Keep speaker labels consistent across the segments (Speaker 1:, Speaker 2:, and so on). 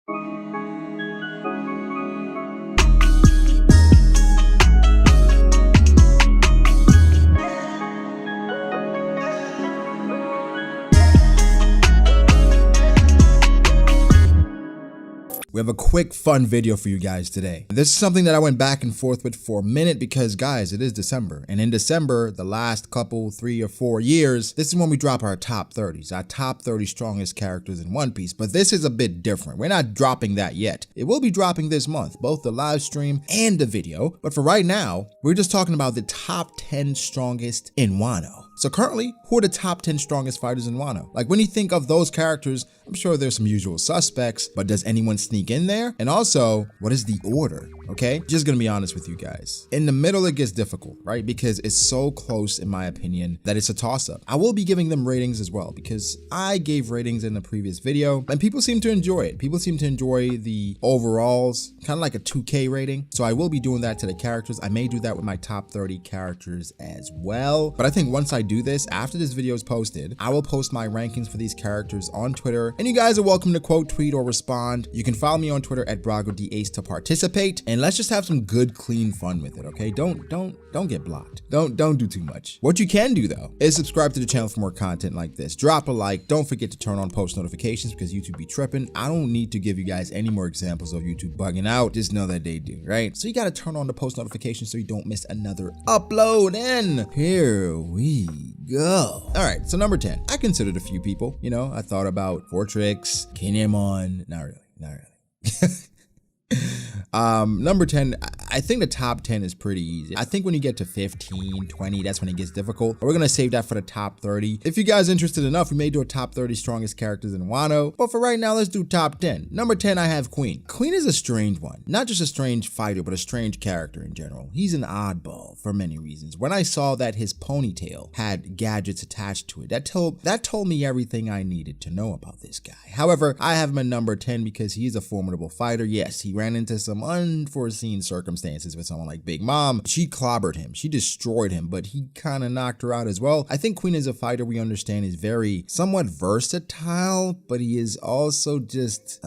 Speaker 1: We have a quick fun video for you guys today. This is something that I went back and forth with for a minute because guys, it is December. And in December, the last couple, 3 or 4 years, this is when we drop our top 30s, our top 30 strongest characters in One Piece. But this is a bit different. We're not dropping that yet. It will be dropping this month, both the live stream and the video. But for right now, we're just talking about the top 10 strongest in Wano. So currently, who are the top 10 strongest fighters in Wano? Like when you think of those characters, I'm sure there's some usual suspects, but does anyone sneak in there? And also, what is the order? Okay, just gonna be honest with you guys. In the middle, it gets difficult, right? Because it's so close, in my opinion, that it's a toss-up. I will be giving them ratings as well because I gave ratings in the previous video and people seem to enjoy it. People seem to enjoy the overalls, kind of like a 2K rating. So I will be doing that to the characters. I may do that with my top 30 characters as well. But I think once I do this, after this video is posted, I will post my rankings for these characters on Twitter. And you guys are welcome to quote, tweet, or respond. You can follow me on Twitter at BD.A to participate. And let's just have some good, clean fun with it, okay? Don't get blocked. Don't do too much. What you can do though is subscribe to the channel for more content like this. Drop a like. Don't forget to turn on post notifications because YouTube be tripping. I don't need to give you guys any more examples of YouTube bugging out. Just know that they do, right? So you got to turn on the post notifications so you don't miss another upload. And here we go. All right, so number 10. I considered a few people. You know, I thought about Fortrix, Kinemon. Not really. Number 10, I think the top 10 is pretty easy. I think when you get to 15, 20, that's when it gets difficult. We're gonna save that for the top 30. If you guys are interested enough, we may do a top 30 strongest characters in Wano. But for right now, let's do top 10. Number 10, I have Queen. Queen is a strange one. Not just a strange fighter, but a strange character in general. He's an oddball for many reasons. When I saw that his ponytail had gadgets attached to it, that told me everything I needed to know about this guy. However, I have him at number 10 because he's a formidable fighter. Yes, he ran into some unforeseen circumstances with someone like Big Mom. She clobbered him, she destroyed him, but he kind of knocked her out as well. I think Queen is a fighter we understand is very somewhat versatile, but he is also just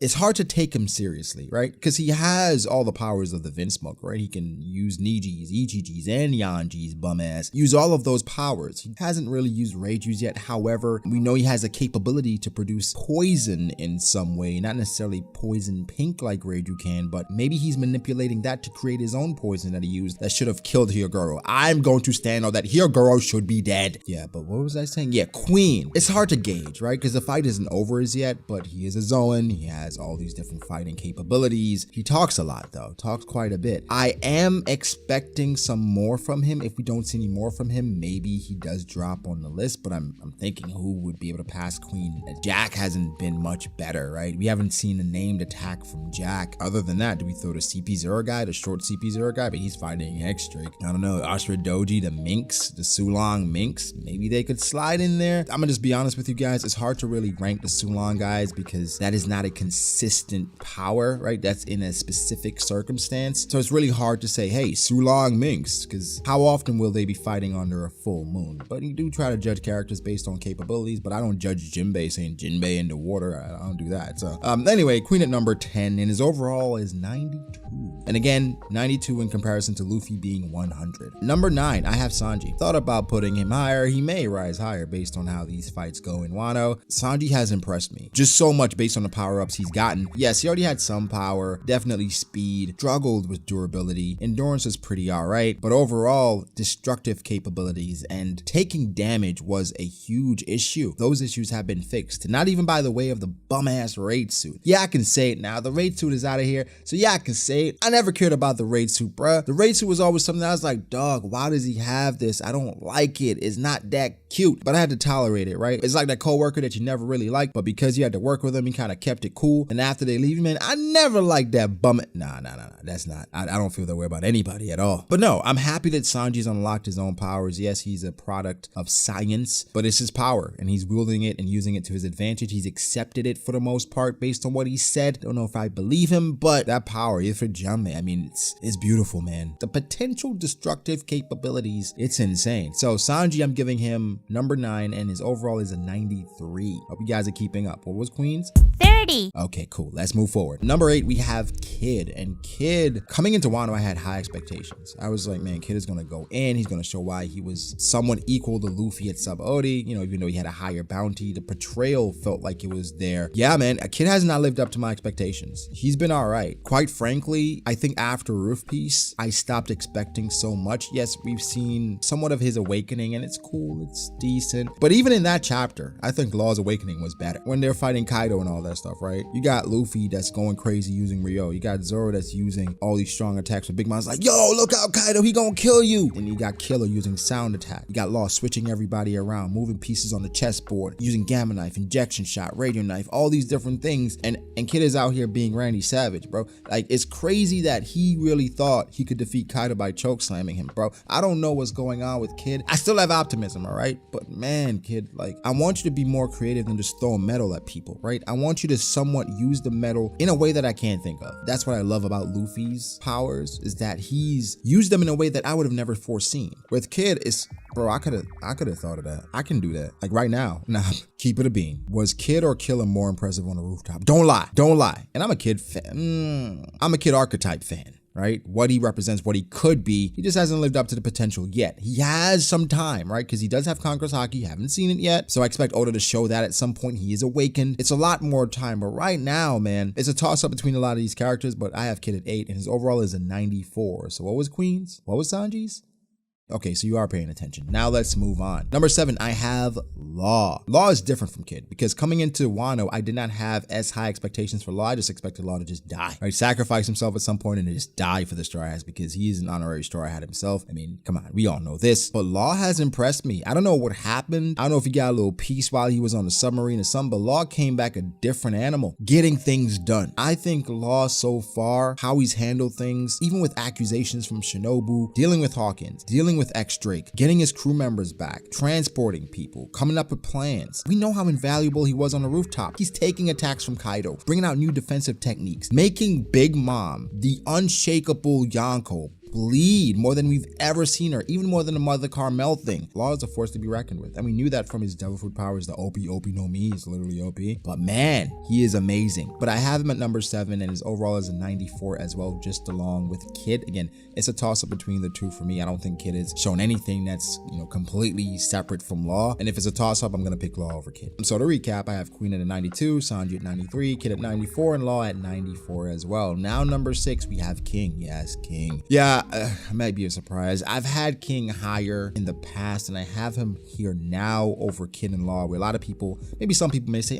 Speaker 1: it's hard to take him seriously, right? Because he has all the powers of the Vin Smoke, right? He can use Nijis, Ichijis, and Yanji's bum ass, use all of those powers. He hasn't really used Reijus yet. However, we know he has a capability to produce poison in some way, not necessarily poison pink like Reiju can, but maybe he's manipulating that to create his own poison that he used that should have killed Hyogoro. I'm going to stand on that. Hyogoro should be dead. Yeah, but what was I saying? Yeah, Queen. It's hard to gauge, right? Because the fight isn't over as yet, but he is a Zoan. He has all these different fighting capabilities. He talks a lot though, talks quite a bit. I am expecting some more from him. If we don't see any more from him, maybe he does drop on the list, but I'm thinking who would be able to pass Queen. Jack hasn't been much better, right? We haven't seen a named attack from Jack. Other than that, do we throw the CP0 guy, the short CP0 guy? But he's fighting X-Drake. I don't know, Ashura Doji, the Minx, the Sulong Minx. Maybe they could slide in there. I'm gonna just be honest with you guys. It's hard to really rank the Sulong guys because that is not a consistent power, right? That's in a specific circumstance. So it's really hard to say, hey, Sulong Minx, because how often will they be fighting under a full moon? But you do try to judge characters based on capabilities, but I don't judge Jinbei saying Jinbei in the water. I don't do that. So anyway, Queen at number 10, and his overall is 92. And again, 92 in comparison to Luffy being 100. Number 9, I have Sanji. Thought about putting him higher. He may rise higher based on how these fights go in Wano. Sanji has impressed me just so much based on the power-ups he's gotten. Yes, he already had some power, definitely speed, struggled with durability. Endurance is pretty alright, but overall, destructive capabilities and taking damage was a huge issue. Those issues have been fixed, not even by the way of the bum-ass raid suit. Yeah, I can say it now. The raid suit is out of here, so yeah, I can say it. I never cared about the raid suit, bruh. The raid suit was always something that I was like, dog, why does he have this? I don't like it. It's not that cute, but I had to tolerate it, right? It's like that coworker that you never really liked, but because you had to work with them, you kind of kept it cool. And after they leave, man, I never liked that bum. Nah, that's not. I don't feel that way about anybody at all. But no, I'm happy that Sanji's unlocked his own powers. Yes, he's a product of science, but it's his power, and he's wielding it and using it to his advantage. He's accepted it for the most part based on what he said. Don't know if I believe him, but that power is for Jambe. I mean, it's beautiful, man. The potential destructive capabilities, it's insane. So Sanji, I'm giving him number 9, and his overall is a 93. Hope you guys are keeping up. What was Queen's?
Speaker 2: There 30.
Speaker 1: Okay, cool. Let's move forward. Number 8, we have Kid. And Kid, coming into Wano, I had high expectations. I was like, man, Kid is gonna go in. He's gonna show why he was somewhat equal to Luffy at Sub-Odi. You know, even though he had a higher bounty, the portrayal felt like it was there. Yeah, man, Kid has not lived up to my expectations. He's been all right. Quite frankly, I think after Roof Piece, I stopped expecting so much. Yes, we've seen somewhat of his awakening, and it's cool, it's decent. But even in that chapter, I think Law's awakening was better. When they're fighting Kaido and all that stuff, right? You got Luffy that's going crazy using Ryo. You got Zoro that's using all these strong attacks with Big Mom's like, yo, look out, Kaido, he gonna kill you. And you got Killer using sound attack. You got Law switching everybody around, moving pieces on the chessboard, using Gamma Knife, injection shot, radio knife, all these different things. And Kid is out here being Randy Savage, bro. Like, it's crazy that he really thought he could defeat Kaido by choke slamming him, bro. I don't know what's going on with Kid. I still have optimism, all right? But man, Kid, like, I want you to be more creative than just throw metal at people, right? I want you to somewhat use the metal in a way that I can't think of. That's what I love about Luffy's powers, is that he's used them in a way that I would have never foreseen. With Kid, it's, bro, I could have thought of that. I can do that. Like right now. Nah, keep it a bean. Was Kid or Killer more impressive on the rooftop? Don't lie. Don't lie. And I'm a Kid fan. I'm a Kid archetype fan. Right? What he represents, what he could be. He just hasn't lived up to the potential yet. He has some time, right? Because he does have Conqueror's Haki. Haven't seen it yet. So I expect Oda to show that at some point. He is awakened. It's a lot more time. But right now, man, it's a toss-up between a lot of these characters. But I have Kid at 8, and his overall is a 94. So what was Queen's? What was Sanji's? Okay, so you are paying attention. Now let's move on. Number 7, I have Law. Law is different from Kid because coming into Wano, I did not have as high expectations for Law. I just expected Law to just die, right? Sacrifice himself at some point and to just die for the Straw Hats because he is an honorary Straw Hat himself. I mean, come on, we all know this. But Law has impressed me. I don't know what happened. I don't know if he got a little peace while he was on the submarine or something, but Law came back a different animal, getting things done. I think Law so far, how he's handled things, even with accusations from Shinobu, dealing with Hawkins, dealing with X-Drake, getting his crew members back, transporting people, coming up with plans. We know how invaluable he was on the rooftop. He's taking attacks from Kaido, bringing out new defensive techniques, making Big Mom, the unshakable Yonko, bleed more than we've ever seen her, even more than the Mother Carmel thing. Law is a force to be reckoned with. And we knew that from his devil fruit powers, the OP no Mi, he's literally OP. But man, he is amazing. But I have him at number 7 and his overall is a 94 as well, just along with Kid. Again, it's a toss up between the two for me. I don't think Kid has shown anything that's, completely separate from Law. And if it's a toss up, I'm gonna pick Law over Kid. So to recap, I have Queen at a 92, Sanji at 93, Kid at 94, and Law at 94 as well. Now number 6, we have King. Yes, King. Yeah, might be a surprise. I've had King higher in the past, and I have him here now over Kid and Law, where a lot of people, maybe some people may say,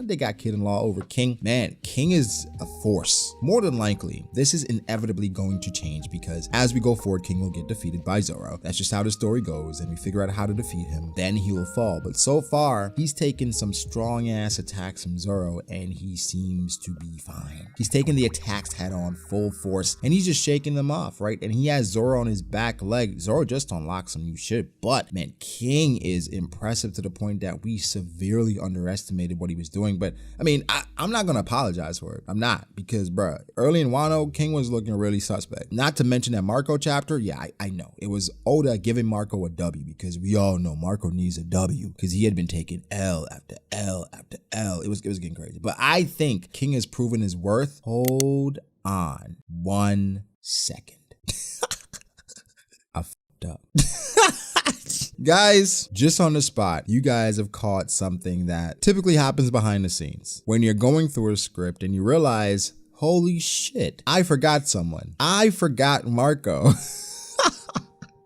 Speaker 1: they got Kid and Law over King. Man, King is a force. More than likely, this is inevitably going to change because as we go forward, King will get defeated by Zoro. That's just how the story goes, and we figure out how to defeat him. Then he will fall. But so far, he's taken some strong ass attacks from Zoro, and he seems to be fine. He's taking the attacks head on, full force, and he's just shaking them off, right? And he has Zoro on his back leg. Zoro just unlocked some new shit, but man, King is impressive to the point that we severely underestimated what he was doing. But I mean, I'm not gonna apologize for it. I'm not, because bruh, early in Wano, King was looking really suspect. Not to mention that Marco chapter, yeah, I know. It was Oda giving Marco a W because we all know Marco needs a W because he had been taking L after L after L. It was getting crazy. But I think King has proven his worth. Hold on 1 second. I fucked up. Guys, just on the spot, you guys have caught something that typically happens behind the scenes. When you're going through a script and you realize, holy shit, I forgot someone. I forgot Marco.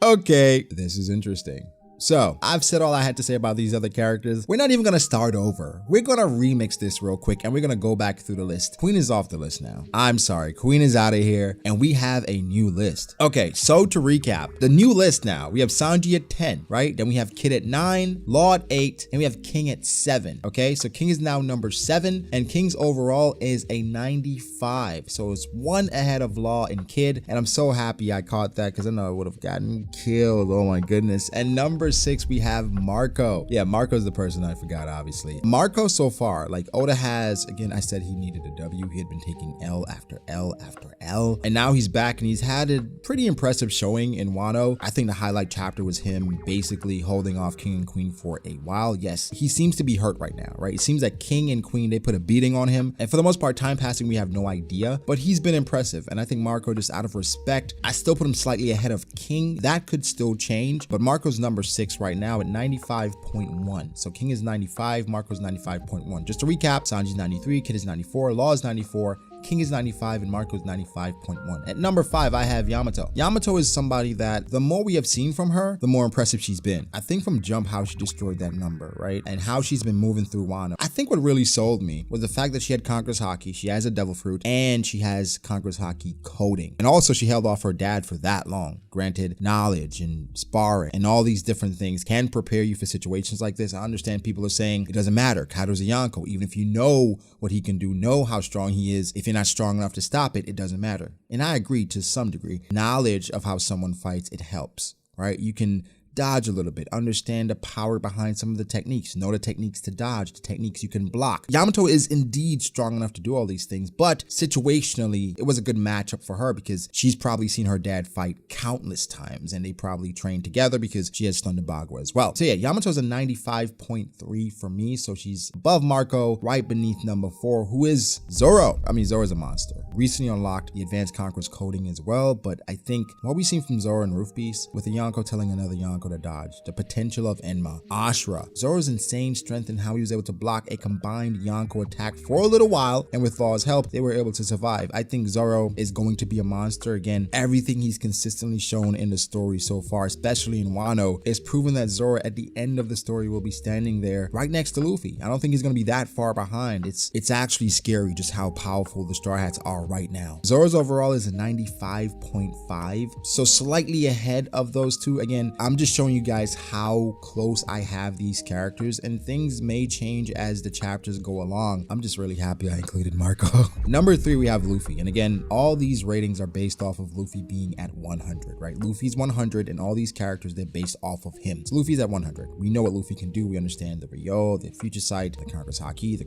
Speaker 1: Okay, this is interesting. So, I've said all I had to say about these other characters. We're not even gonna start over. We're gonna remix this real quick and we're gonna go back through the list. Queen is off the list now. I'm sorry, Queen is out of here and we have a new list. Okay, so to recap, the new list now, we have Sanji at 10, right? Then we have Kid at 9, Law at 8, and we have King at 7, okay? So King is now number 7 and King's overall is a 95. So it's 1 ahead of Law and Kid, and I'm so happy I caught that because I know I would have gotten killed, oh my goodness. And number number 6, we have Marco. Yeah, Marco's the person I forgot, obviously. Marco so far, like Oda has, again, I said he needed a W. He had been taking L after L after L. And now he's back and he's had a pretty impressive showing in Wano. I think the highlight chapter was him basically holding off King and Queen for a while. Yes, he seems to be hurt right now, right? It seems like King and Queen, they put a beating on him. And for the most part, time passing, we have no idea. But he's been impressive. And I think Marco, just out of respect, I still put him slightly ahead of King. That could still change. But Marco's number 6 right now at 95.1. So King is 95, Marco's 95.1. Just to recap, Sanji's 93, Kid is 94, Law is 94, King is 95, and Marco is 95.1. At number 5, I have Yamato. Yamato is somebody that the more we have seen from her, the more impressive she's been. I think from jump how she destroyed that number, right? And how she's been moving through Wano. I think what really sold me was the fact that she had Conqueror's Haki, she has a Devil Fruit, and she has Conqueror's Haki coding. And also she held off her dad for that long. Granted, knowledge and sparring and all these different things can prepare you for situations like this. I understand people are saying it doesn't matter. Kaido's a Yonko. Even if you know what he can do, know how strong he is, if you're not strong enough to stop it, it doesn't matter. And I agree to some degree. Knowledge of how someone fights, it helps, right? You can dodge a little bit, understand the power behind some of the techniques, know the techniques to dodge, the techniques you can block. Yamato is indeed strong enough to do all these things, but situationally, it was a good matchup for her because she's probably seen her dad fight countless times and they probably trained together because she has Thunder Bagua as well. So yeah, Yamato's a 95.3 for me, so she's above Marco, right beneath number 4, who is Zoro. I mean, Zoro's a monster. Recently unlocked the Advanced Conqueror's coding as well, but I think what we've seen from Zoro and Roof Beast, with a Yonko telling another Yonko to dodge, the potential of Enma, Ashura, Zoro's insane strength and how he was able to block a combined Yonko attack for a little while, and with Law's help, they were able to survive. I think Zoro is going to be a monster again. Everything he's consistently shown in the story so far, especially in Wano, is proven that Zoro at the end of the story will be standing there right next to Luffy. I don't think he's going to be that far behind. It's actually scary just how powerful the Straw Hats are right now. Zoro's overall is a 95.5, so slightly ahead of those two. Again, I'm just showing you guys how close I have these characters, and things may change as the chapters go along. I'm just really happy I included Marco. Number 3, we have Luffy, and again, all these ratings are based off of Luffy being at 100, right? Luffy's 100, and all these characters, they're based off of him. So Luffy's at 100. We know what Luffy can do. We understand the Ryo, the Future Sight, the Conqueror's Haki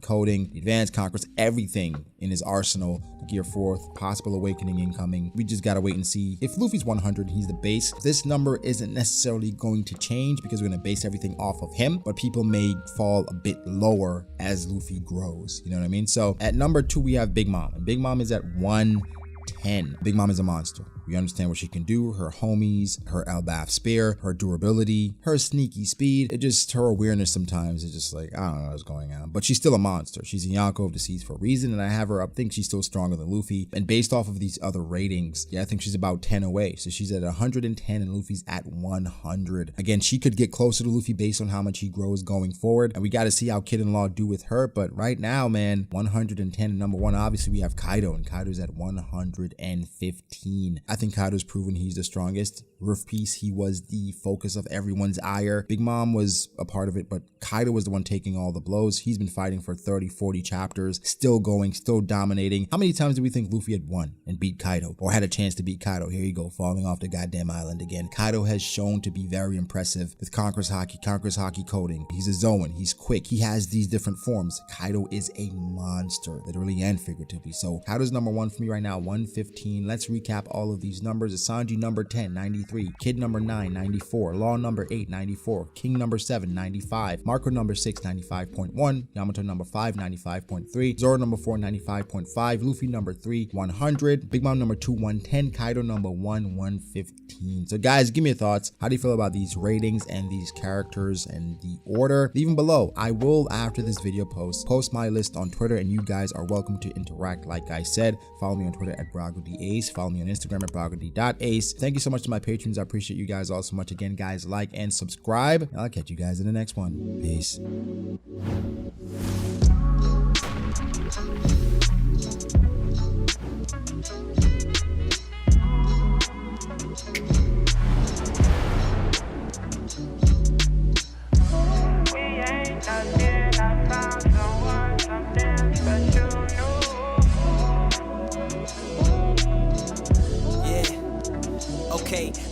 Speaker 1: coding, the Advanced Conquerors, everything in his arsenal, the Gear 4th, possible awakening incoming. We just gotta wait and see. If Luffy's 100, he's the base. This number isn't necessarily going to change because we're going to base everything off of him, but people may fall a bit lower as Luffy grows, you know what I mean? So at number 2, we have Big Mom, and Big Mom is at 110. Big Mom is a monster. We understand what she can do, her homies, her Elbaf spear, her durability, her sneaky speed. It just, her awareness sometimes is just like, I don't know what's going on. But she's still a monster. She's a Yonko of the Seas for a reason, and I have her up. I think she's still stronger than Luffy. And based off of these other ratings, yeah, I think she's about 10 away. So she's at 110 and Luffy's at 100. Again, she could get closer to Luffy based on how much he grows going forward. And we got to see how Kid and Law do with her. But right now, man, 110 and number 1, obviously we have Kaido, and Kaido's at 115. I think Kaido's proven he's the strongest. Roof Piece, he was the focus of everyone's ire. Big Mom was a part of it, but Kaido was the one taking all the blows. He's been fighting for 30, 40 chapters, still going, still dominating. How many times do we think Luffy had won and beat Kaido, or had a chance to beat Kaido? Here you go, falling off the goddamn island again. Kaido has shown to be very impressive with Conqueror's Haki coding. He's a Zoan, he's quick, he has these different forms. Kaido is a monster, literally and figuratively. So Kaido's number 1 for me right now, 115. Let's recap all of these numbers. Sanji number 10, 93. Kid number 9, 94. Law number 8, 94. King number 7, 95. Marco number 6, 95.1. Yamato number 5, 95.3. Zoro number 4, 95.5. Luffy number 3, 100. Big Mom number 2, 110. Kaido number 1, 115. So guys, give me your thoughts. How do you feel about these ratings and these characters and the order? Leave them below. I will, after this video post my list on Twitter, and you guys are welcome to interact. Like I said, follow me on Twitter at BragoDAce. Follow me on Instagram at BragoD.Ace. Thank you so much to my patrons. I appreciate you guys all so much. Again, guys, like and subscribe. And I'll catch you guys in the next one. Peace.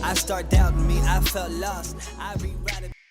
Speaker 2: I start doubting me, I felt lost. I rewrite it.